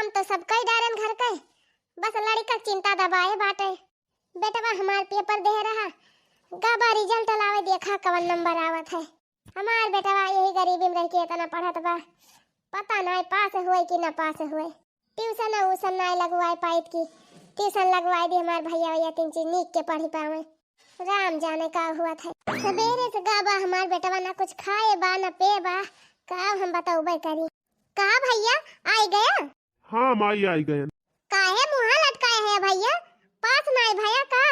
काम तो सबका ही डारन घर का, बस लड़का चिंता दबाए बाटे। बेटवा हमार पेपर दे रहा, गाबा रिजल्ट लावे देखा कवन नंबर आवत है। हमार बेटवा यही गरीबी में रह के इतना पढ़त बा, पता नहीं पास हुए कि ना पास हुए। ट्यूशन उसन नहीं लगवाए पाइत की ट्यूशन लगवाए दी हमार भैया भैया तीन चीज नीक के पढ़ी पावे। राम जाने का हुआ था। सवेरे से गाबा हमार बेटवा ना कुछ खाए बा ना पे बा, का हम बताऊबे करी। का भैया आई गया? हाँ माई आई गए। काहे मुंह लटकाए है भैया? पास नहीं भैया का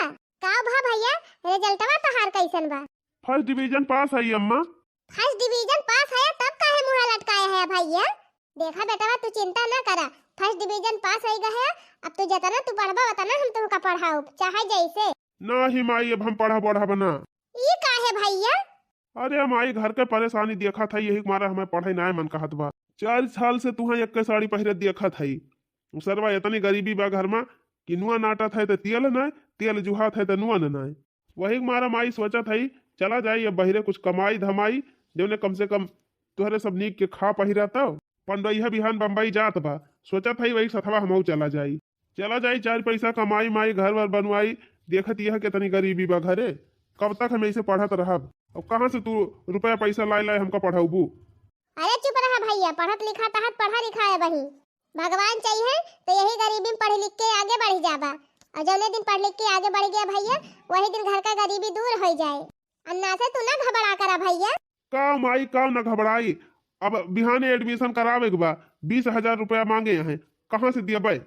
भा भैया रिजल्टवा तहार कैसन बा? फर्स्ट डिवीजन पास आई अम्मा। फर्स्ट डिवीजन पास है तब काहे मुंह लटकाए है भैया? देखा बेटवा तू चिंता ना करा, फर्स्ट डिवीजन पास आई गया है। अब तू जितना तू पढ़बा उतना हम तुमका पढ़ाऊ चाहे जैसे। नहीं माई अब हम पढ़ा बना। ये काहे भैया? अरे माई घर के परेशानी देखा था, यही मारा हमें पढ़ाई ना मन कहत बा। 4 साल से तुहा एक साड़ी पहरे देखा था। सरवा इतनी गरीबी बा घर में कि नुआ नाटा था तो तेल न तेल जुहा था तो नुआ न। वही मारा माई सोचा था चला जाई अब बहिरे कुछ कमाई धमाई जो कम से कम तुहरे सब नीक के खा पहिरा तो पंडैया बिहान बम्बई जात बा। सोचा था वही सथवा हम चला जाई 4 पैसा कमाई माई घर वर बनवाई। देखत यह के तनी गरीबी बा घरे, कब तक हम ऐसे पढ़त रहब? अब कहाँ से तू रुपया पैसा लाए हमका पढ़ाऊबू? अरे चुप रहा भैया, पढ़त लिखा तहत पढ़ा लिखा है वही। भगवान चाहिए तो यही गरीबी में पढ़ लिख के आगे बढ़ जाबा, और जौने दिन पढ़ लिख के आगे बढ़ गया भैया वही दिन घर का गरीबी दूर हो जाए। अन्ना से तू ना घबरा करा भैया। का माई का न घबराई, अब बिहाने एडमिशन करावे के बा 20,000 रुपया मांगे हैं, कहाँ से दिया भाई?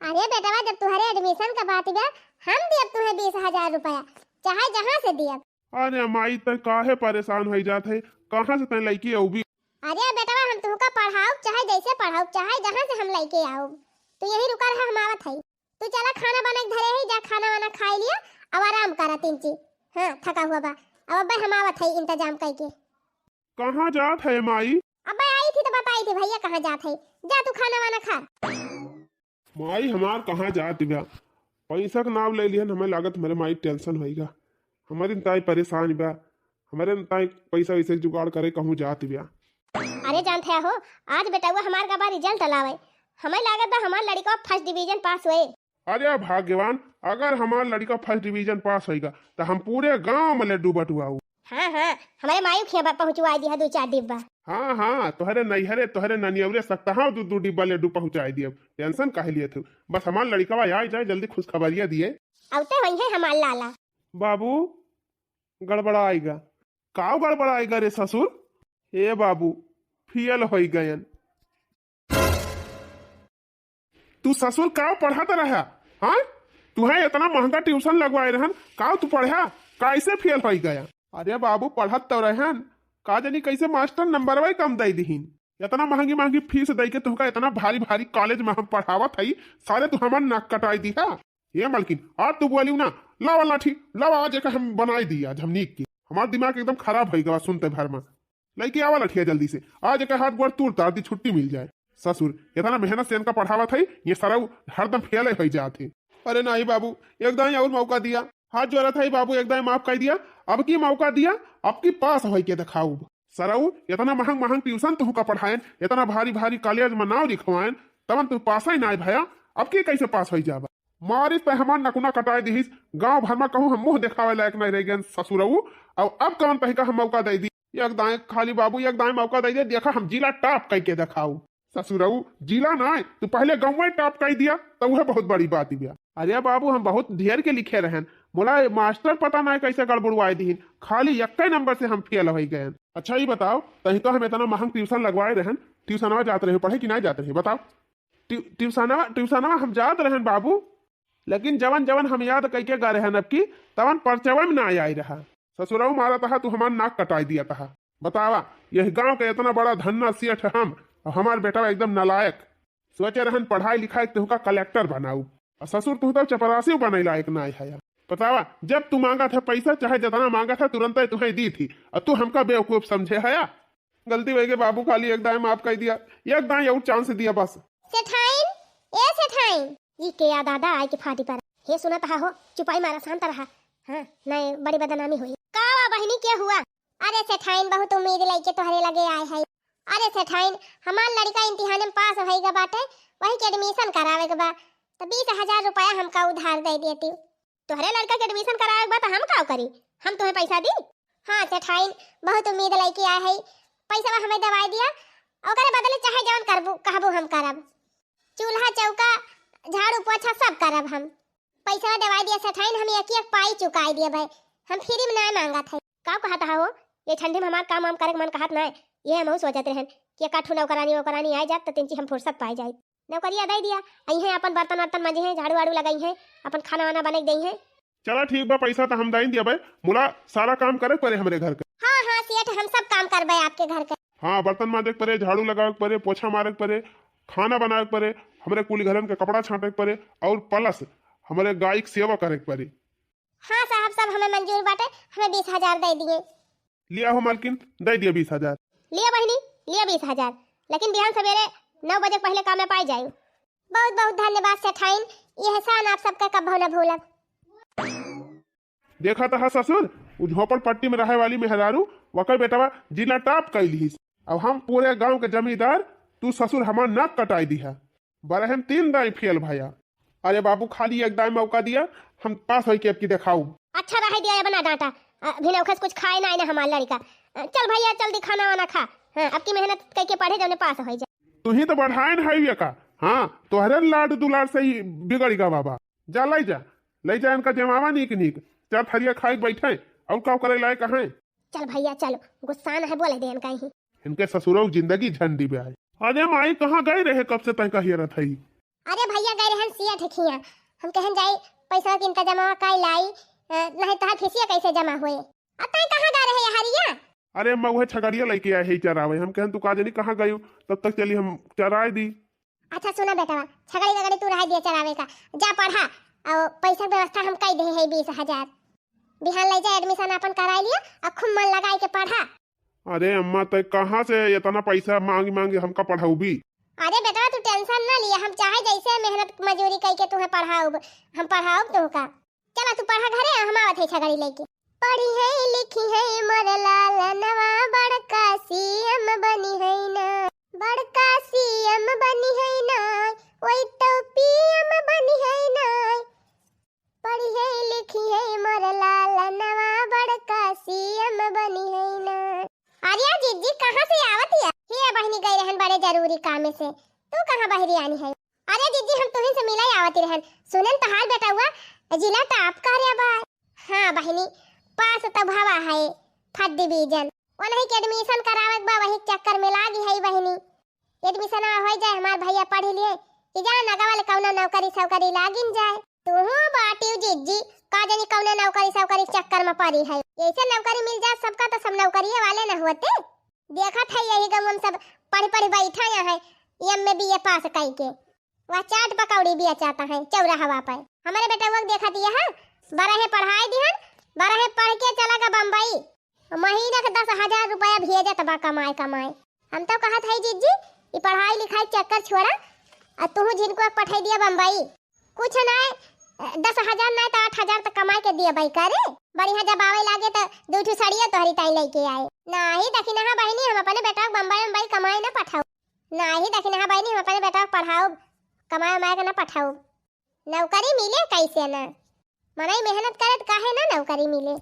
अरे बेटवा जब तुम्हारे एडमिशन का बात बा हम दियब तुम्हें 20,000 रुपया, चाहे जहाँ से दियब। अरे माई तय काहे परेशान हो जात है, कहाँ से तय लड़की आऊबी? अरे बेटवा हम तुमका पढ़ाऊ चाहे जैसे पढ़ाऊ चाहे जहाँ से हम लेके आओ, तू यही रुका रहा हम आवत है। तू चला खाना बना के धरे ही जा, खाना वाना खा लिया अब आराम करा तीन चीज। हाँ थका हुआ बा, अब अब्बे हम आवत है इंतजाम करके। कहाँ जात है माई? अब्बे आई थी तो बताई थी भैया कहाँ जात है, जा तू खाना वाना खा। माई हमार कहाँ जात बा, पैसा का नाम ले लिहन, हमें लागत मेरे माई टेंशन होएगा। हमारे ताई परेशान बा, हमारे ताई पैसा वैसे जुगाड़ करे कहूँ जात बा। अरे जानते हो आज बेटा हुआ हमार का रिजल्ट लावे, हमें लागत बा हमार लड़का फर्स्ट डिवीजन पास हुए। अरे भाग्यवान, अगर हमार लड़का फर्स्ट डिवीजन पास होएगा तो हम पूरे गांव में लड्डू बटुआऊ। हाँ हमारे मायू खेबा पहुंचवा दिया 2-4 डिब्बा। हाँ तोहरे नैहरे तोहरे ननियवरे सकता हाँ 2 डिब्बा लड्डू पहुंचाई दिए। टेंशन काहे लिए थे, बस हमार लड़का आ जाए जल्दी खुशखबरिया दिए। औते वही है हमार लाला। बाबू गड़बड़ाएगा, काव गड़बड़ाएगा रे ससुर? ए बाबू फियल हो गयन। तू ससुर काव पढ़ाता रहा? हाँ तुहे इतना महंगा ट्यूशन लगवाए रहन, काव तू पढ़ा कैसे फेल हो गया? अरे बाबू पढ़त तो रहन, का जानी कैसे मास्टर नंबर कम दे दीन। इतना महंगी फीस दे के तुमका इतना भारी कॉलेज में हम पढ़ावत है, सारे तू हमार नाक कटाई दी है। ये मलकिन आज तू बोली ना लावा लाठी लावा, आज एक हम बनाई दी आज हम नीक की। हमारा दिमाग एकदम खराब हो गया सुनते भर में। लड़की आवा लठिया जल्दी से, आज एक हाथ गोड़ तूर तार दी छुट्टी मिल जाए। ससुर इतना मेहनत से इनका पढ़ावत है, ये सारा हरदम फेल हो जाते। अरे नहीं बाबू एक दाई और मौका दिया, हाथ जोड़ा था बाबू एक दाई माफ कर दिया, अब की मौका दिया, अब की पास हो के दिखाऊ। सराऊ इतना महंग ट्यूशन तुमका पढ़ाएन, इतना भारी कॉलेज में नाव लिखवाएन, तब तू पास ही ना भैया, अब की कैसे पास हो जाबा? मारिस पे हमार नकुना कटाई दीस, गांव भर में कहूँ हम मुंह दिखावे लायक नहीं रह गए ससुरऊ। और अब कौन पहिका हम मौका दे दी, एक दाएं खाली बाबू एक दाएं मौका दे दिया, देखा हम जिला टॉप करके दिखाऊ। ससुरऊ जिला ना तू पहले गाँव में टॉप कर दिया तो वह बहुत बड़ी बात दिया। अरे बाबू हम बहुत ढेर के लिखे रहन, मोला मास्टर पता नहीं कैसे गड़बड़वाए दीन, खाली एक नंबर से हम फेल हो गए। अच्छा ये बताओ तही तो हम इतना महंग ट्यूशन लगवाए रहन, ट्यूशनवा जाते रहे पढ़े कि नहीं जाते रहे बताओ? ट्यूशनवा हम जाते रहन बाबू, लेकिन जवन हम याद करके गा रहन अब की तवन परचवा में ना आई रहा। ससुराऊ मारा था तू हमार नाक कटाई दिया था। बतावा यह गांव के इतना बड़ा धन्ना सेठ हम, और हमार बेटा एकदम नालायक। सोचे रहन पढ़ाई लिखाई तुमका कलेक्टर बनाऊ, और ससुर तू तो चपरासी बने लायक ना है। बतावा जब तू मांगा था पैसा चाहे जितना मांगा था तुरंत ही तुम्हें दी थी, और तू हमका बेवकूफ समझे है? गलती वही के बाबू खाली एक दाएं माफ कर दिया, एक दाएं और चांस दिया बस। सेठाइन ये के याद दादा आई के फाटी पर हे सुना था हो, चुपाई मारा शांत रहा। हाँ नहीं बड़ी बदनामी हुई। कावा बहनी क्या हुआ? अरे सेठाइन बहुत उम्मीद लेके तोहरे लगे आए है, अरे सेठाइन, हमार लड़का इम्तिहान में पास होइगा बाटे, वही के एडमिशन करावे के बा, तो 20,000 रुपया हमका उधार दे देती। तोहरे लड़का के एडमिशन करावे के बा तो हम का करी? हम तुम्हें पैसा दी? हाँ सेठाइन, बहुत उम्मीद लेके आए है, पैसा हमें दवाई दिया, ओकरे बदले चाहे जवन करबू कहबू हम करब। चूल्हा चौका झाड़ू पोछा सब करब हम। पैसा दवाई दिया सेठाइन, हम एक पाई चुकाई दिए भाई, हम फ्री में ना मांगा था। का कहत हो ये ठंडी में हमार काम वाम करे के मन कहत ना, ये हम सोचत रहन कि काठू नौकरानी आ जात तो तिनची हम फुर्सत पाई जाए। नौकरिया दे दिया, आई है अपन बर्तन वर्तन मजे हैं, झाड़ू वाड़ू लगाई है, अपन खाना वाना बना दई है। चला ठीक बा, पैसा तो हम दाई दिया भाई, मुला सारा काम करे पड़े हमरे घर के। हाँ हाँ सेठ, हम सब काम करबे आपके घर के। हाँ, बर्तन माजे के पड़े, झाड़ू लगावे के पड़े, पोछा मारे के पड़े, खाना बनावे के पड़े, हमरे कुली घरन के कपड़ा छाटे के पड़े, और प्लस हमारे गाय की सेवा करे के पड़े। हाँ साहब, सब हमें मंजूर बाटे, हमें 20,000 दे दिए। लिया हो मालकिन, दे दिया 20,000। लिया बहनी, लिया 20,000, लेकिन बिहान सवेरे 9 बजे पहले काम में पाई जाए। बहुत बहुत धन्यवाद सेठाइन, ये एहसान आप सबका कब्बो न भूलब। देखा था ससुर, झोपड़ पट्टी में रहे वाली मेहरारू वकर बेटवा जिला टॉप कैली, अब हम पूरे गांव के जमींदार, तू ससुर हमार नाक कटाई दिया। बरहम 3 दाई फेल भैया। अरे बाबू, खाली एक दाई मौका दिया, हम पास हो के अब की दिखाऊ। अच्छा रह दिया बना डांटा, भी नौखस कुछ खाए ना हमार लड़का। चल भैया जल्दी खाना वाना खा, हाँ, अब की मेहनत करके पढ़े जो पास हो जाए। तू ही तो बढ़ाए है का, हाँ, तोहरे लाड दुलार से ही बिगड़ गा बाबा। जा ले जा इनका जमावा नीक नीक, चार थरिया खाए बैठे और का करे लायक है। चल भैया चलो, गुस्सा न है बोले देन कहीं। इनके ससुरों की जिंदगी झंडी पे है। अरे माई कहाँ गए रहे, कब से तय कहिए रहा थी? अरे भैया गए रहन सिया ठेकिया, हम कहन जाई पैसा के इनका जमा काई लाई, नहीं तहार फिसिया कैसे जमा हुए। अतई कहां गा रहे हरिया? अरे मऊहे छगड़िया लेके आए है चरावे, हम कहन तू का जनी कहां गयो, तब तक चली हम चराए दी। अच्छा सुना बेटा, छगड़ी लगड़ी तू रह दिया चरावे का, जा पढ़ा और पैसा की व्यवस्था हम कई दे है 20,000। बिहान ले जा एडमिशन अपन कराई लिया और खूब मन लगाई के पढ़ा। अरे अम्मा, तय कहां से इतना पैसा मांगी मांगी हमका पढ़ाऊ भी? अरे बेटा तू टेंशन ना लिया, हम चाहे जैसे मेहनत मजदूरी करके तुम्हें पढ़ाओ, हम पढ़ाओ तुमका। चला तू पढ़ा घरे, हम आवत है छगड़ी लेके। पढ़ी है लिखी है मोर लाल नवा, बड़का सीएम बनी है ना, बड़का सीएम बनी है ना, ओई तो पीएम बनी है ना। पढ़ी है लिखी है मोर लाल नवा, बड़का सीएम बनी है ना। आर्या जीजी कहां से आवत है? हे बहनी गई रहन बड़े जरूरी काम से, तू कहां बहरी आनी है? अरे जीजी हम तुहिन से मिलाई आवती रहन, सुनन तो हाल बेटा हुआ जिला टॉप कार्य बा। हां बहनी, पास तो भावा है फट डिवीजन, वही के एडमिशन करावत बा, वही चक्कर में लागी है बहनी। एडमिशन हो जाए हमार भैया पढ़ लिए कि जा नगा वाले कौनो नौकरी सौकरी लागिन जाए। तू बाटी जीजी का जानी कौनो नौकरी सौकरी चक्कर में पड़ी है, ऐसे नौकरी मिल जाए सबका तो सब नौकरी वाले न होते। देखा था यही गाँव में सब पढ़ी पढ़ी बैठा है, एम में बीए पास कई के वह चाट पकौड़ी भी चाहता है चौराहा पर। हमारे बेटा वो देखा दिया है, 12 पढ़ाई दिहन, 12 पढ़ के चला गा बम्बई, महीने के 10,000 रुपया भेजत बा कमाए कमाए। हम तो कहत है जीजी ये पढ़ाई लिखाई चक्कर छोड़ा, और तू जिनको पठाई दिया बम्बई, कुछ ना 10,000 ना तो 8,000 तक कमाए के दिया भाई करे। बढ़िया जब आवे लागे तो दूठू सड़िया तोहरी ताई लेके आए। नाही दखिना हा बहनी, हम अपने बेटा को बम्बई कमाए ना पठाओ, नाही दखिना हा बहनी, हम अपने बेटा को पढ़ाओ कमाए माए के ना पठाओ। नौकरी मिले कैसे ना, मनाई मेहनत करे तो काहे ना नौकरी मिले।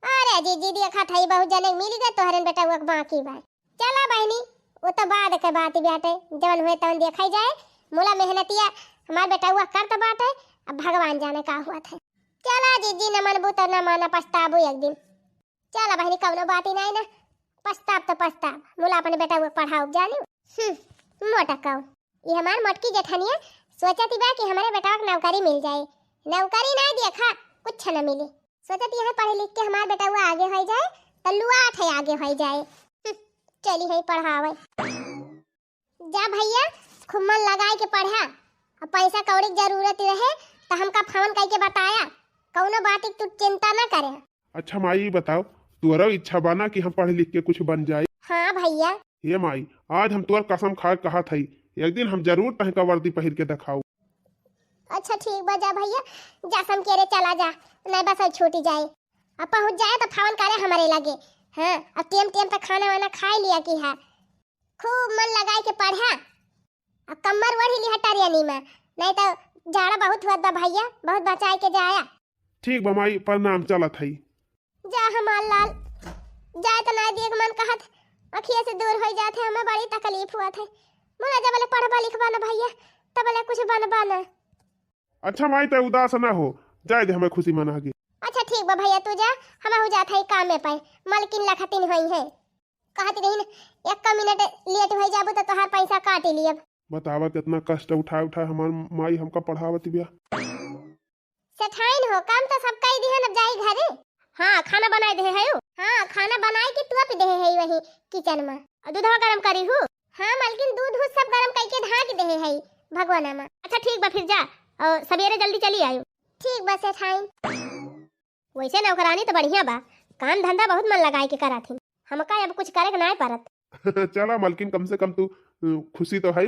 अरे जीजी देखा था बहुत जने मिल गए तोहरन बेटा वो बाकी बा। चला बहनी वो तो बाद के बात बाटे, जवन हुए तवन देखा जाए। मोला मेहनतिया हमार बेटा हुआ करत बाटे, अब भगवान जाने का हुआ था। चला जीजी न मनबू तो न माना, पछताबू एक दिन। चला बहनी कौनो बात ही नहीं ना, पछताब तो पछताब, मोला अपने बेटा हुआ पढ़ाओ जानी। मोटा कहो ये हमार मोटकी जेठनिया सोचती बा कि हमारे बेटा को नौकरी मिल जाए, नौकरी ना देखा कुछ न मिले, सोचती है पढ़े लिख के हमार बेटा हुआ आगे हो जाए तो लुआठ है आगे हो जाए। चली है पढ़ावे, जा भैया खूब मन लगाए के पढ़ा, अब पैसा कौड़ी की जरूरत रहे तो हमका फोन करके बताया, कौनो बात तू चिंता ना करे। अच्छा माई बताओ, तुम्हारा इच्छा बना कि हम पढ़ लिख के कुछ बन जाए? हाँ भैया। ये माई आज हम तुम्हार कसम खा कहा थी, एक दिन हम जरूर तह का वर्दी पहन के दिखाऊ। अच्छा ठीक बा, जा भैया जा समकेरे चला जा, नहीं बस छूटी जाए, अब पहुंच जाए तो फोन करे हमारे लगे। हाँ अब टेम टेम तक खाना वाना खा लिया कि है, खूब मन लगाए के पढ़ा। अब कमर वढ़ी ली हटारियानी में, नहीं तो जाड़ा बहुत हुआ बा भैया, बहुत बचाए के जाया। ठीक बा माई, प्रणाम, चलत हई। जा हमार लाल, जाए तो ना देख मन कहत अखिया से दूर हो जाते, हमें बड़ी तकलीफ हुआ थे। मुला जब बोले पढ़बा लिखबा ना भैया, तब बोले कुछ बनबा ना। अच्छा माई ते उदास ना हो, जाए दे हमें खुशी मनागी। अच्छा ठीक बा भैया, तू जा, हम हो जात है काम में पाए, मलकिन लखतिन होई है। कहती रही न, एक मिनट लेट हो जाबू तो तोहार पैसा काट लियब। बतावा कितना कष्ट उठा उठा हमार माई हमका पढ़ावत बिया। सेठाइन हो, काम तो सब कई दिहन, अब जाई घरे। हाँ खाना बनाए दे है। हाँ खाना बनाए के तू पे दे है वही किचन में, दूधवा गरम करी हूँ। हाँ मलकिन दूध सब गरम करके ढाक दे है भगवाना में। अच्छा ठीक बा, फिर जा और सवेरे जल्दी चली आयो। ठीक बा सेठाइन। वैसे नौकरानी तो बढ़िया बा, काम धंधा बहुत मन लगाए के कराथी, हमका अब कुछ करे के ना परत। चला मलकिन, कम से कम तू खुशी तो है।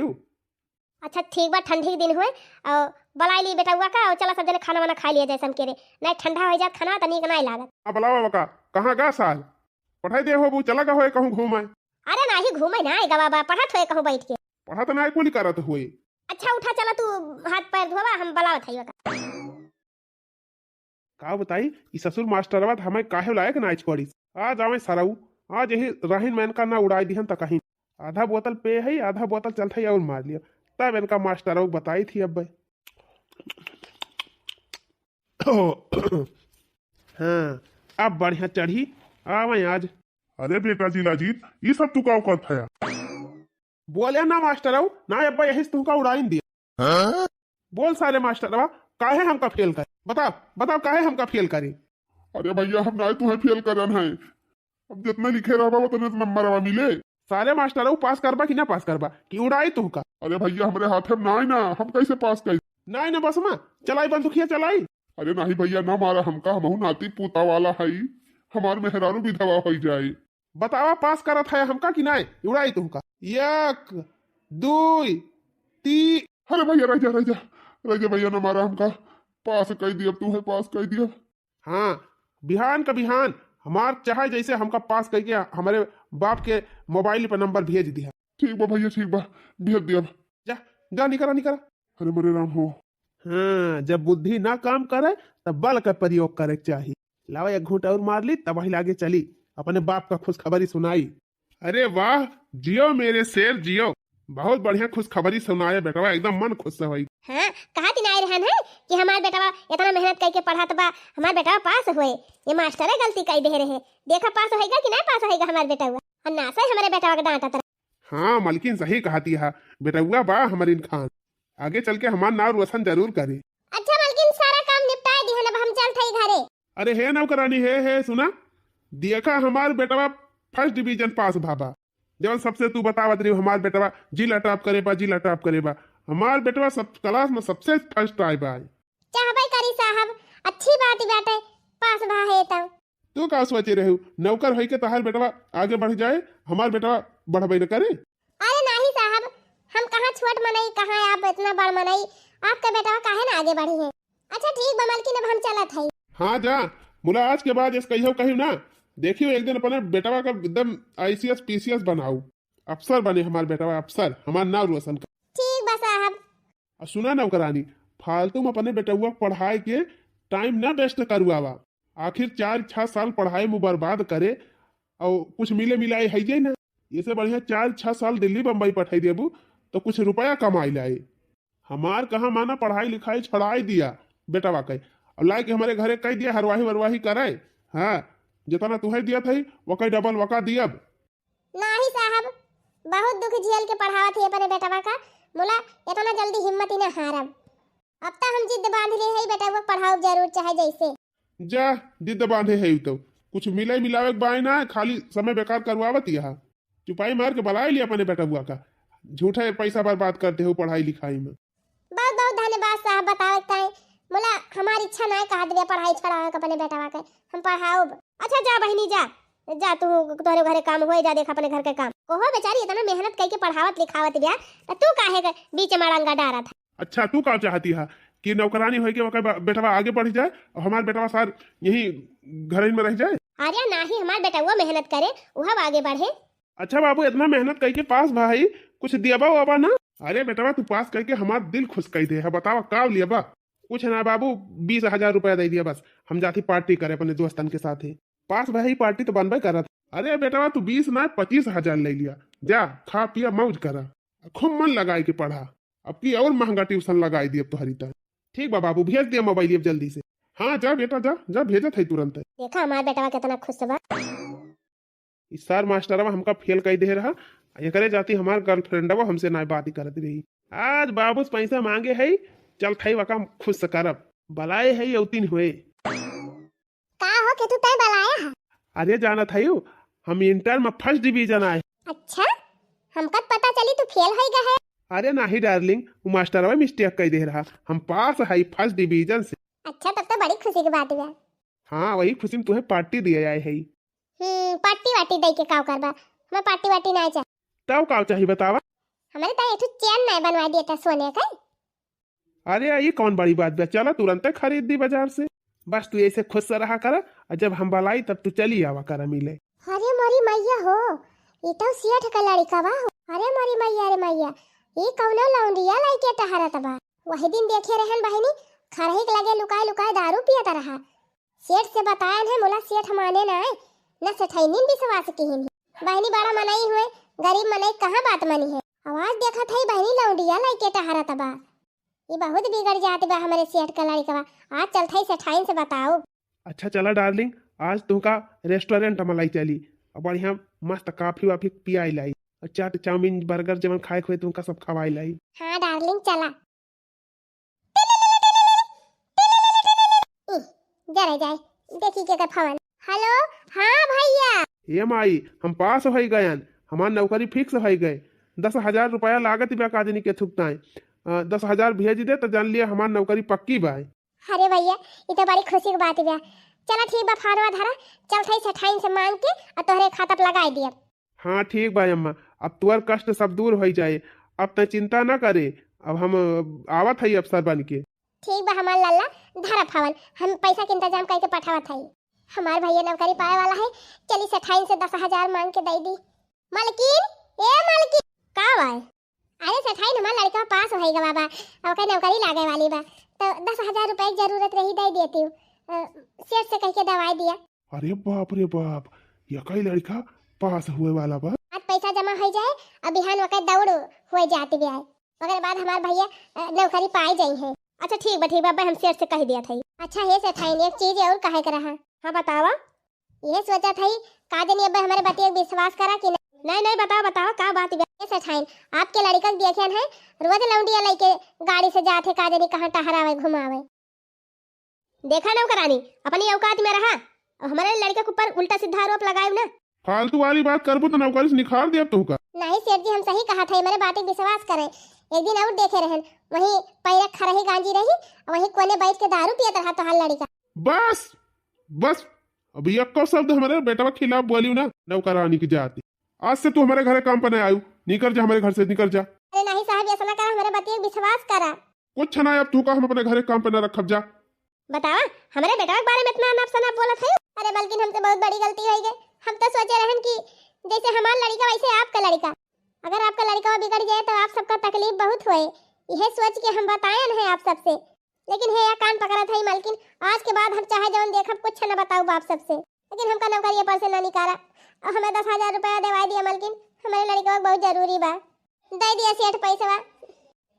अच्छा ठीक बा, ठंडी के दिन हुए और बलाई ली बेटा हुआ का, और चला सब जने खाना वाना खा लिया जैसे हमके रे, नहीं ठंडा हो जात खाना तो नीक नहीं लागत। अब बुलावा बका, कहाँ गा साल पढ़ाई दे हो, चला का होए कहूँ घूमे। अरे नाही घूमे ना गवा पढ़त होए कहूँ बैठ के। पढ़ा तो ना कोई करत हुए। अच्छा उठा, चला तू हाथ पैर धोवा, हम बलावत हई का। का बताई ई ससुर मास्टरवा हमें काहे लायक नाच पड़ी। आज आवे सराऊ, आज यही राहिन मैन का ना उड़ाई दिहन त कहीं आधा बोतल पे है, आधा बोतल चलता है और मार लिया। तब इनका मास्टर बताई थी अब भाई। हाँ अब बढ़िया चढ़ी आवे आज। अरे बेटा जिलाजीत, ये सब तू का करत है? बोले ना मास्टर ना अब्बा यही तुमका उड़ाइन दिया। बोल सारे मास्टर काहे हमका फेल करे, बताओ बताओ काहे हमका फेल करे। अरे भैया हम ना तुम्हें फेल करन है, अब जितना लिखे रहा उतने नंबर मिले। सारे मास्टर पास करबा कि ना पास करबा कि उड़ाई तुमका। अरे भैया हमारे हाथ में ना हम कैसे पास कर। ना ना बस माँ चलाई बंदुखिया चलाई। अरे नहीं भैया ना मारा हमका, हमहू नाती पोता वाला है, हमार मेहरारू भी दवा हो जाए। बतावा पास करत है हमका कि ना उड़ाई तुमका। एक दुई ती। अरे भैया रह जा भैया ना मारा हमका, पास कर दिया तू है, पास कर दिया। हाँ बिहान का बिहान हमार चाहे जैसे हमका पास करके हमारे बाप के मोबाइल पर नंबर भेज दिया। ठीक बा भैया, ठीक बा, भेज दिया। जा जा निकरा। अरे मरे राम हो। हाँ जब बुद्धि ना काम करे तब बल का प्रयोग करे चाहिए। लावा एक घूंट और मार ली तब आगे चली, अपने बाप का खुशखबरी सुनाई। अरे वाह जियो मेरे शेर जियो, बहुत बढ़िया खुशखबरी सुनाया बेटा, एकदम मन खुश हो। हाँ कहा तीन आए रहन है कि हमार बेटा इतना मेहनत करके पढ़ात बा, हमार बेटा पास हुए, ये मास्टर है गलती कर दे रहे, देखा पास होएगा कि नहीं पास होएगा हमार बेटा हुआ, और ना सही हमारे बेटा का डांटा। हाँ मलकिन सही कहती है, बेटा हुआ बा हमारे खान आगे चल के हमार नाम रोशन जरूर करे। अच्छा मलकिन सारा काम निपटा दी है, अब हम चलते घरे। अरे है नौकरानी है सुना, देखा हमार बेटा फर्स्ट डिवीजन पास भाबा, जब सबसे तू बतावत रही हमार बेटा जिला टॉप करे बा, हमार बेटा सब क्लास में सबसे फर्स्ट आए बा। चाहबे करी साहब, अच्छी बात ही बात है, पास बा है तब। तू का सोचे रहे नौकर होई के तहार बेटा आगे बढ़ जाए, हमार बेटा बढ़बे न करे। अरे नहीं साहब, हम कहाँ छोट मनई, कहाँ आप इतना बड़ मनई, आपका बेटा काहे ना आगे बढ़ी है। अच्छा ठीक बा मलकिन, अब हम चलत हई। हाँ जा मुला, आज के बाद इस कहियो ना, देखियो एक दिन अपने बेटा का एकदम ICS PCS बनाऊ, अफसर बने हमार बेटा अफसर, हमार नाम रोशन कर। ठीक बा साहब। सुना नौकरानी, फालतू में अपने बेटुआ पढ़ाई के टाइम ना वेस्ट करुआवा, आखिर 4-6 साल पढ़ाई में बर्बाद करे और कुछ मिले मिलाए है जे ना, इससे बढ़िया 4-6 साल दिल्ली बम्बई पठाई देबू तो कुछ रुपया कमाई लाए। हमार कहाँ माना पढ़ाई लिखाई छड़ाई दिया बेटा के, और लाई के हमारे घरे कह दिया हरवाही वरवाही करे। हाँ जितना तुम्हें दिया था वो कई डबल वका दिया। नहीं साहब, बहुत दुख झेल के पढ़ावा थी अपने बेटवा का, मुला इतना जल्दी हिम्मत ही ना हारब। अब तो हम जिद बांध ले है बेटा वो पढ़ाओ जरूर चाहे जैसे। जा जिद बांधे है तो कुछ मिले मिलावे के बाय ना, खाली समय बेकार करवावत यहाँ, चुपाई मार के बुला लिया अपने बेटा बुआ का, झूठे पैसा बर्बाद करते हो पढ़ाई लिखाई में। बहुत बहुत धन्यवाद साहब, बताओ ताई मुला हमारी इच्छा ना कहा दिया पढ़ाई छड़ावे के अपने बेटवा के, हम पढ़ाओ। अच्छा जा बहनी जा जा, तू तोरे घरे काम होए जा, देख अपने घर के काम। ओहो बेचारी इतना मेहनत करके पढ़ावत लिखावत बिया, तू काहे बीच में रंगा डारा था। अच्छा तू का चाहती है कि नौकरानी होके वका बेटवा आगे बढ़ जाए और हमारे बेटवा सार यही घर में रह जाए। अरे नाही, हमार बेटा वो मेहनत करे वह आगे बढ़े। अच्छा बाबू, इतना मेहनत करके पास भाई, कुछ दियाबा वाबा ना? अरे बेटवा, तू पास करके हमार दिल खुश कर दे है। बतावा का लियाबा? कुछ ना बाबू, 20,000 रुपया दे दिया बस। हम जाती पार्टी करे अपने दोस्तन के साथ ही। पास भाई पार्टी तो बनबे करा था। अरे बेटवा, तू 20 ना 25,000 ले लिया। जा खा पिया मौज करा, खूब मन लगाए के पढ़ा। अब की और महंगा ट्यूशन लगाई दी अब तो हरी। ठीक बा बाबू, भेज दिया मोबाइल अब जल्दी से। हाँ जा बेटा, जा जा, भेजा था तुरंत। देखा हमार बेटवा कितना खुश बा। इस सार मास्टरवा हमका फेल कर दे रहा। ये करे जाती हमार गर्लफ्रेंडवा हमसे ना बात करती रही। आज बाबू पैसा मांगे है, चल थई वका खुश करब। बलाए है यौतीन हुए। का हो के तू तय बलाया है? अरे जाना था यू, हम इंटर में फर्स्ट डिवीजन आए। अच्छा, हमका पता चली तू फेल हो गया है। अरे नहीं डार्लिंग, वो मास्टरवा मिस्टेक कर दे रहा। हम पास है फर्स्ट डिवीजन से। अच्छा, तब तो बड़ी खुशी की बात है। हाँ, वही खुशी में तुम्हें पार्टी दिए आए है। पार्टी वाटी दे के काव करबा? हमें पार्टी वाटी नहीं चाहिए। तब का चाहिए बतावा? हमारे तो एक चैन नहीं बनवा दिया था सोने का। अरे ये कौन बड़ी बात है, चला तुरंत खरीद दी बाजार से। बस तू ऐसे खुश से रहा कर, और जब हम बलाई तब तू चली आवा कर मिले। अरे मोरी मैया हो, ये तो सेठ का लड़का बा हो। अरे मोरी मैया, अरे मैया, ये कौनो लौंडिया लाइके टहरत बा। वही दिन देखे रहन बहिनी, खरही के लगे लुकाए लुकाए दारू पियत रहा। सेठ से बतायन है, मोला सेठ माने ना है, न सेठैनी विश्वास किहिन है। बहिनी बड़ा मनाई हुए, गरीब मनई कहाँ बात मनी है। आवाज देखा था बहिनी लौंडिया लाइके टहरत बा। ये बहुत बिगड़ जाती बा हमारे सेठ का लड़का। आज चलते सेठाइन से बताओ। अच्छा चला डार्लिंग, आज तुमका रेस्टोरेंट में लाई चली, और बढ़िया मस्त कॉफी वाफी पियाई लाई, और चाट चाउमीन बर्गर जमन खाए खुए तुमका सब खवाई लाई। हाँ डार्लिंग, चला। जरा जाए देखी के फवन। हेलो, हाँ भैया। ये माई, हम पास हो गए, हमार नौकरी फिक्स हो गए। 10,000 रुपया लागत बा काजनी के थुकताए। 10,000 भेज दे तो जान लिया हमार नौकरी पक्की बा। अरे भैया, ये तो बड़ी खुशी की बात है। चला ठीक बा, फारवा धरा, चल थई सेठाइन से मांग के और तोहरे खाता पे लगाई दिया। हाँ ठीक बा अम्मा, अब तुअर कष्ट सब दूर हो जाए। अब तो चिंता न करे, अब हम आवत है अफसर बन के। ठीक बा हमार लल्ला, धरा फवन, हम पैसा के इंतजाम करके पठावत हई। हमार भैया नौकरी पाए वाला है, चली सेठाइन से 10,000 मांग के दे दी। मालकिन, ए मालकिन, का भाई? अरे सेठाइन, हमार लड़का पास होएगा बाबा, अब का नौकरी लागे वाली बा, तो 10,000 रुपए की जरूरत रही दे देती हूँ। सेठ से कह के दवाई दिया। अरे बाप रे बाप, ये कई लड़का पास हुए वाला बा। आज पैसा जमा हो जाए, अब बिहान वक्त दौड़ हो जाती भी आए, मगर बाद हमार भैया नौकरी पाए जाई है। अच्छा ठीक बा, हम सेठ से कह दिया था। अच्छा ये सेठाइन, एक चीज और कहे कर रहा। हाँ बतावा। ये सोचा था का जनी अब हमारे बतिया विश्वास करा कि नहीं बताओ का बात है। ये सेठाइन, आपके लड़का के देखे है रोज लौंडिया लेके गाड़ी से जाते, का जनी कहाँ टहरावे घुमावे। देखा नौकरानी, अपनी औकात में रहा, और हमारे लड़के के ऊपर उल्टा सीधा आरोप लगाए ना। फालतू वाली बात करबो तो नौकरी से निकाल दिया तुमका। नहीं सेठ जी, हम सही कहा था, मेरे बात पे विश्वास करें। एक दिन और देखे रहन, वहीं पैर खरही गांजी रही, वहीं कोने बैठ के दारू पियत रहा तो हल लड़का। बस बस, अब एक शब्द हमारे बेटा के खिलाफ बोलियो ना नौकरानी की जाती। आज से तू हमारे घर काम पर नहीं आयु, निकल जा हमारे घर से, निकल जा। अरे नहीं साहब, ऐसा ना कर, हमारे बतिया विश्वास करा। कुछ ना, अब तू का हम अपने घर काम पर न रखब जा। बतावा, हमारे बेटा के बारे में इतना अनाप शनाप बोला था। अरे बल्कि हमसे बहुत बड़ी गलती हो गई। हम तो सोचे रहन कि जैसे हमारा लड़का वैसे आपका लड़का, अगर आपका लड़का बिगड़ जाए तो आप सबका तकलीफ बहुत हुए। यह सोच के हम बताए हैं आप सबसे, लेकिन है कान पकड़ा था मालकिन। आज के बाद हम चाहे जवन देखब कुछ न बताऊ बाप सबसे, लेकिन हमका नौकरी पर से न निकाला, और हमें 10,000 रुपया देवाई दिया मालकिन। हमारे लड़का बहुत जरूरी बा, दे दिया सेठ पैसा,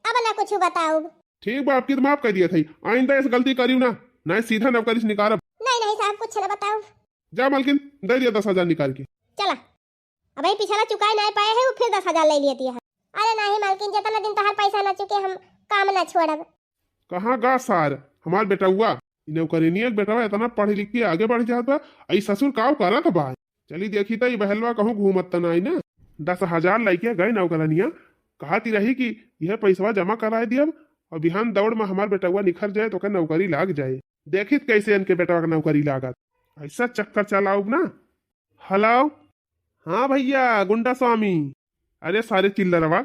अब ना कुछ बताऊ। ठीक बा, आपकी तो माफ कर दिया था, आइंदा ऐसी गलती करियो ना, नहीं सीधा नौकरी से निकाल। नहीं साहब, कुछ न बताऊ। जा मालकिन, दे दिया 10,000 निकाल के। चला, अब पिछला चुकाए नहीं पाए है, वो फिर 10,000 ले लिया है। अरे नहीं मालकिन, जितना दिन तहार पैसा न चुके हम काम न छोड़ब। कहाँ गा सार हमार बेटा हुआ नौकरी नहीं, बेटा इतना पढ़ लिख के आगे बढ़ जाता। आई ससुर काव करा था बा, चली देखी तो बहलवा कहूँ घूमत तो नहीं ना। 10,000 लेके गए नौकरानिया, कहती रही कि यह पैसा जमा कराए दिया, और बिहान दौड़ में हमार बेटा हुआ निखर जाए तो नौकरी लाग जाए। देखित कैसे इनके बेटा का नौकरी लागत, ऐसा चक्कर चलाओ ना। हेलो, हाँ भैया गुंडा स्वामी। अरे सारे चिल्लरवा,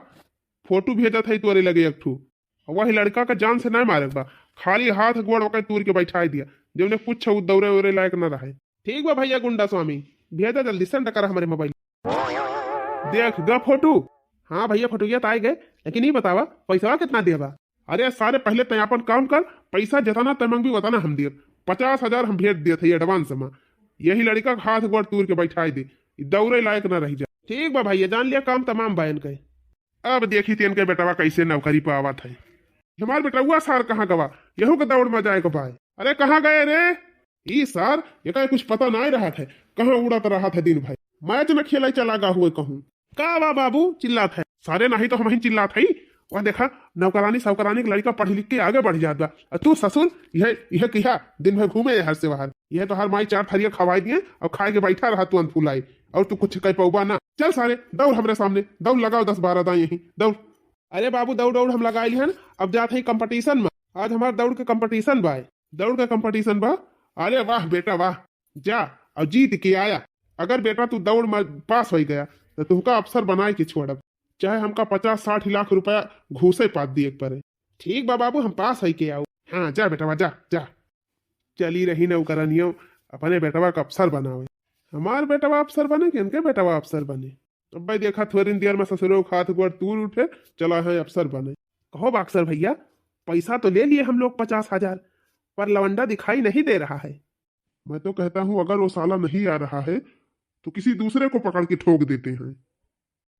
फोटो भेजा था तोरे लगे एक ठू, वही लड़का का जान से नहीं मारे बा, खाली हाथ गोड़ वक़्त तूर के बैठा दिया, जब ने कुछ दौरे उरे लायक न रहे। ठीक बा भैया गुंडा स्वामी, भेजा जल्दी से, टकर हमारे मोबाइल। देख ग फोटो। हाँ भैया फोटोया तो आए गए, लेकिन नहीं बतावा पैसा कितना देबा। अरे सारे पहले तय अपन काम कर, पैसा जितना तय मंगी बताना हम दिए। 50,000 हम भेज दिए थे एडवांस में। यही लड़का का हाथ गोड़ तूर के बैठाई दे, दौड़े लायक न रह जा। ठीक बा भैया, जान लिया काम तमाम बहन के। अब देखी तेन के बेटवा कैसे नौकरी पे आवत है। हमार बेटवा सार कहाँ गवा, यहू के दौड़ में जाए को भाई। अरे कहाँ गए रे ई सार, ये कुछ पता नहीं रहा था, कहाँ उड़त रहा था दिन भाई। मैच में खेला चला गा हुए कहूँ का बा बाबू चिल्लात है। सारे नहीं तो हम ही चिल्लात है। वह देखा नौकरानी सौकरानी लड़का पढ़ लिख के आगे बढ़ जात बा। तू ससुर यह किया दिन भर घूमे हर से बाहर। यह तो हर माई 4 थरिया खवाई दिए और खाए के बैठा रहा तू फूलाई, और तू कुछ कह पौबा ना। चल सारे दौड़ हमरे सामने, दौड़ लगाओ 10-12 दाएं यही दौड़। अरे बाबू दौड़ दौड़ हम लगाई हन, अब जाते हैं कंपटीशन में। आज हमारे दौड़ के कंपटीशन बा, दौड़ का कंपटीशन बा। अरे वाह बेटा वाह, जा और जीत के आया। अगर बेटा तू दौड़ में पास हो गया तो तुमका अफसर बनाए के छोड़ब, चाहे हमका 50-60 लाख रुपया घूसे पात दिए पड़े। ठीक बा बाबू, हम पास है के आओ। हाँ जा बेटवा जा जा। चली रही नौकरानियों अपने बेटवा का अफसर बनावे। हमार बेटवा अफसर बने कि इनके बेटवा अफसर बने। अब भाई देखा थोड़ी देर में ससुरों हाथ गोड़ तूर उठे, चला है अफसर बने। कहो बाक्सर भैया, पैसा तो ले लिए हम लोग 50,000, पर लवंडा दिखाई नहीं दे रहा है। मैं तो कहता हूँ अगर वो साला नहीं आ रहा है तो किसी दूसरे को पकड़ के ठोक देते हैं।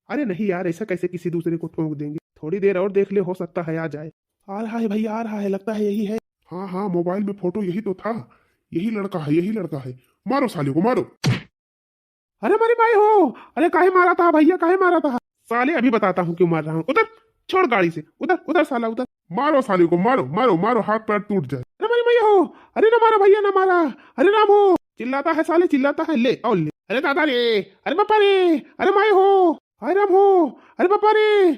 अरे नहीं यार, ऐसा कैसे किसी दूसरे को ठोक देंगे। थोड़ी देर और देख ले, हो सकता है आ जाए। आ रहा है भैया, आ रहा है, लगता है यही है। हाँ हाँ, मोबाइल में फोटो यही तो था। यही लड़का है, यही लड़का है। मारो साले को मारो। अरे मेरी भाई हो, अरे काहे मारा था भैया, काहे मारा था। साले अभी बताता हूँ क्यों मार रहा हूँ। उधर छोड़ गाड़ी से, उधर उधर साला उधर। मारो साले को, मारो मारो मारो, हाथ पैर टूट जाए। अरे मेरी भैया हो, अरे ना मारा भैया, ना मारा। अरे राम हो, चिल्लाता है साले, चिल्लाता है। ले और ले। अरे दादा रे, अरे पापा रे, अरे माई हो, अरे राम हो, अरे पापा रे।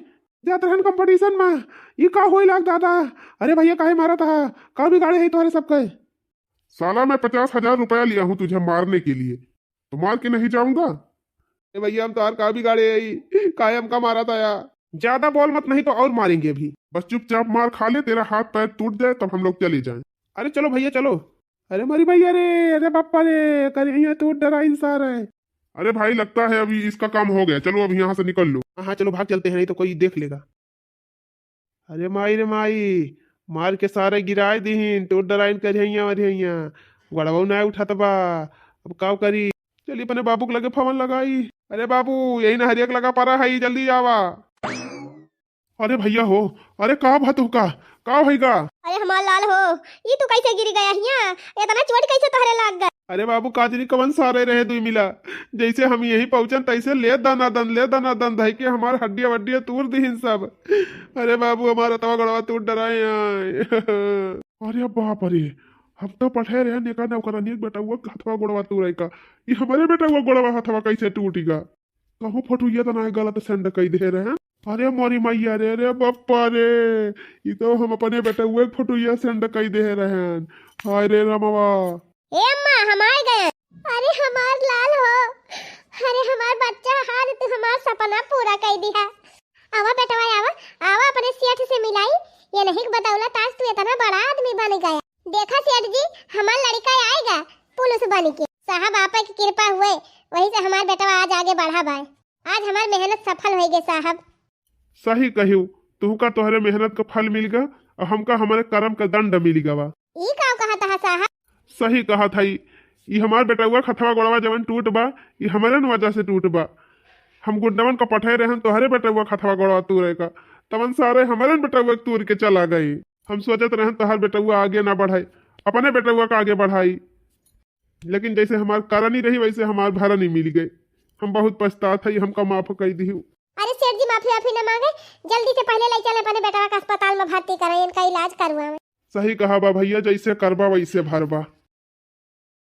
जाते रहन कंपटीशन में, ये का होई लाग दादा। अरे भैया काहे मारा था, का बिगाड़े है तुम्हारे सबके। साला मैं 50,000 रुपया लिया हूँ तुझे मारने के लिए, तो मार के नहीं जाऊंगा। भैया हम तो का बिगाड़े है, काहे हमका मारा था यार। ज्यादा बोल मत, नहीं तो और मारेंगे अभी। बस चुपचाप मार खा ले, तेरा हाथ पैर टूट जाए तब हम लोग चले जाएं। अरे चलो भैया चलो। अरे मरी भैया रे, अरे पापा रे, कर तू डरा इंसान है। अरे भाई लगता है अभी इसका काम हो गया, चलो अब यहाँ से निकल लो। हाँ चलो भाग चलते हैं, नहीं तो कोई देख लेगा। अरे माई रे माई, मार के सारे गिराए दीन, तो डराइन कर गड़बऊ ना उठात बा। अब काव करी, चली अपने बाबू के लगे फोन लगाई। अरे बाबू यही ना हरियक लगा पा रहा है, जल्दी आवा। अरे भैया हो, अरे का भातू का भैया। अरे हमार लाल हो, ये तू कैसे गिर गया हिया, इतना चोट कैसे तोहरे लाग गया। अरे बाबू काजरी कवन सारे रहे दुई मिला, जैसे हम यही पहुंचन तैसे ले दाना धाई के हमार हड्डिया वड्डिया तूर दीन सब। अरे बाबू हमारा तवा गड़वा तूर डराए। अरे बाप रे, हम तो पढ़े रहे नेका नौकरानी बेटा हुआ हथवा गोड़वा तूर का, ये हमारे बेटा हुआ गोड़वा हथवा कैसे टूटेगा। कहूँ फोटो ये तो ना गलत सेंड कई दे रहे हैं। अरे मोरी मैया रे, अरे बप्पा रे, ये तो हम अपने बेटे हुए फोटो ये सेंड कई दे रहे हैं। हाय रे रमवा, ए अम्मा हम आ गए। अरे हमार लाल हो, अरे हमार बच्चा, हाल तू हमार सपना पूरा कर दिया। आवा बेटा आवा, आवा अपने सेठ से मिलाई। ये नहीं बदौलत आज तू इतना बड़ा आदमी बन गया। देखा सेठ जी, हमार लड़का आएगा पुलिस बन के। साहब आपा की कृपा हुए, वही से हमार बेटा आज आगे बढ़ा भाई। आज हमार मेहनत सफल हो गई साहब। सही कहू, तू का तोहरे मेहनत का फल मिल गया और हमका हमारे कर्म का दंड मिल गवा। ई का कहा था साहब? सही कहा था। ये हमार बेटा हुआ खथवा गोड़वा जवन टूट बा, ये हमारे न वजह से टूट बा। हम गुंडवन का पठे रहे तोहरे बेटा हुआ खथवा गोड़वा तूरे का, तवन सारे हमारे बेटा हुआ तूर के चला गई। हम सोचते रहे तोहर बेटा हुआ आगे ना बढ़ाई, अपने बेटा हुआ का आगे बढ़ाई, लेकिन जैसे हमार कारण ही रही वैसे हमार भाड़ा नहीं मिल गई। हम बहुत पछतात है, हमका माफ कर दी। अरे सेठ जी माफी न मांगे, जल्दी से पहले ले चले अपने बेटा का अस्पताल में भर्ती कराएं, इनका इलाज करवाएं। सही कहा बा भैया, जैसे करबा वैसे भरबा।